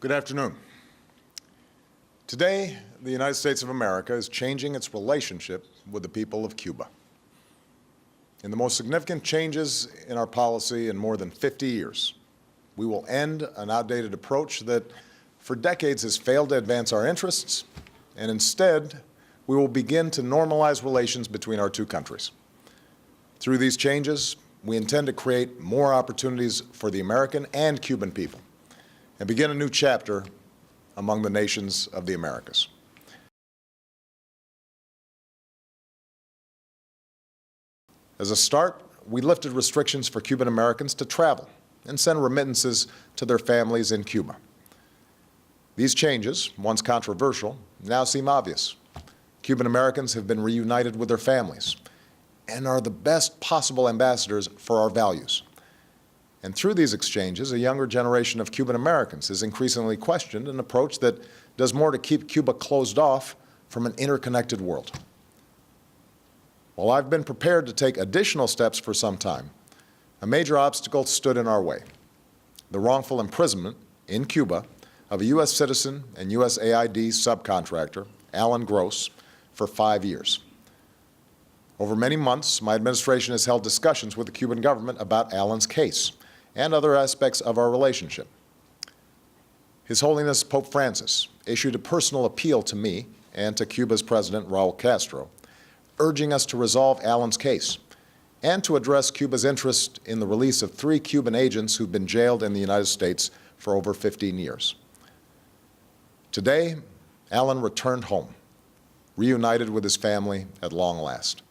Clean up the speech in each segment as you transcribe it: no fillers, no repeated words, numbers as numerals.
Good afternoon. Today, the United States of America is changing its relationship with the people of Cuba. In the most significant changes in our policy in more than 50 years, we will end an outdated approach that for decades has failed to advance our interests, and instead, we will begin to normalize relations between our two countries. Through these changes, we intend to create more opportunities for the American and Cuban people and begin a new chapter among the nations of the Americas. As a start, we lifted restrictions for Cuban Americans to travel and send remittances to their families in Cuba. These changes, once controversial, now seem obvious. Cuban Americans have been reunited with their families and are the best possible ambassadors for our values. And through these exchanges, a younger generation of Cuban Americans has increasingly questioned an approach that does more to keep Cuba closed off from an interconnected world. While I've been prepared to take additional steps for some time, a major obstacle stood in our way: the wrongful imprisonment in Cuba of a U.S. citizen and USAID subcontractor, Alan Gross, for 5 years. Over many months, my administration has held discussions with the Cuban government about Alan's case and other aspects of our relationship. His Holiness Pope Francis issued a personal appeal to me and to Cuba's President, Raul Castro, urging us to resolve Alan's case and to address Cuba's interest in the release of 3 Cuban agents who've been jailed in the United States for over 15 years. Today, Alan returned home, reunited with his family at long last.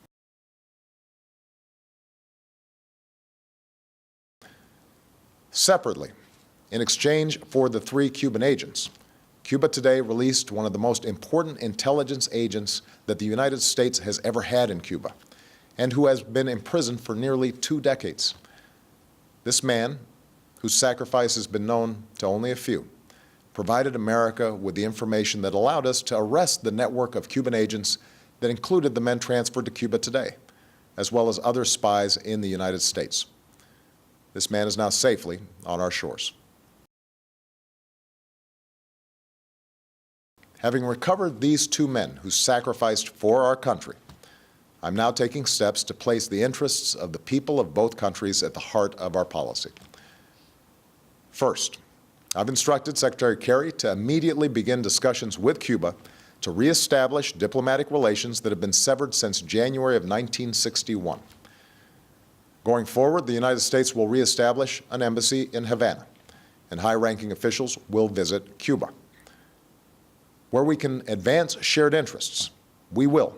Separately, in exchange for the 3 Cuban agents, Cuba today released one of the most important intelligence agents that the United States has ever had in Cuba, and who has been imprisoned for nearly 2 decades. This man, whose sacrifice has been known to only a few, provided America with the information that allowed us to arrest the network of Cuban agents that included the men transferred to Cuba today, as well as other spies in the United States. This man is now safely on our shores. Having recovered these 2 men who sacrificed for our country, I'm now taking steps to place the interests of the people of both countries at the heart of our policy. First, I've instructed Secretary Kerry to immediately begin discussions with Cuba to reestablish diplomatic relations that have been severed since January of 1961. Going forward, the United States will reestablish an embassy in Havana, and high-ranking officials will visit Cuba. Where we can advance shared interests, we will,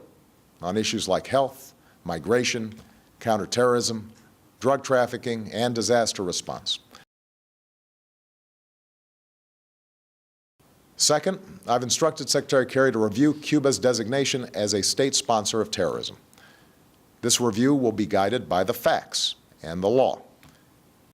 on issues like health, migration, counterterrorism, drug trafficking, and disaster response. Second, I've instructed Secretary Kerry to review Cuba's designation as a state sponsor of terrorism. This review will be guided by the facts and the law,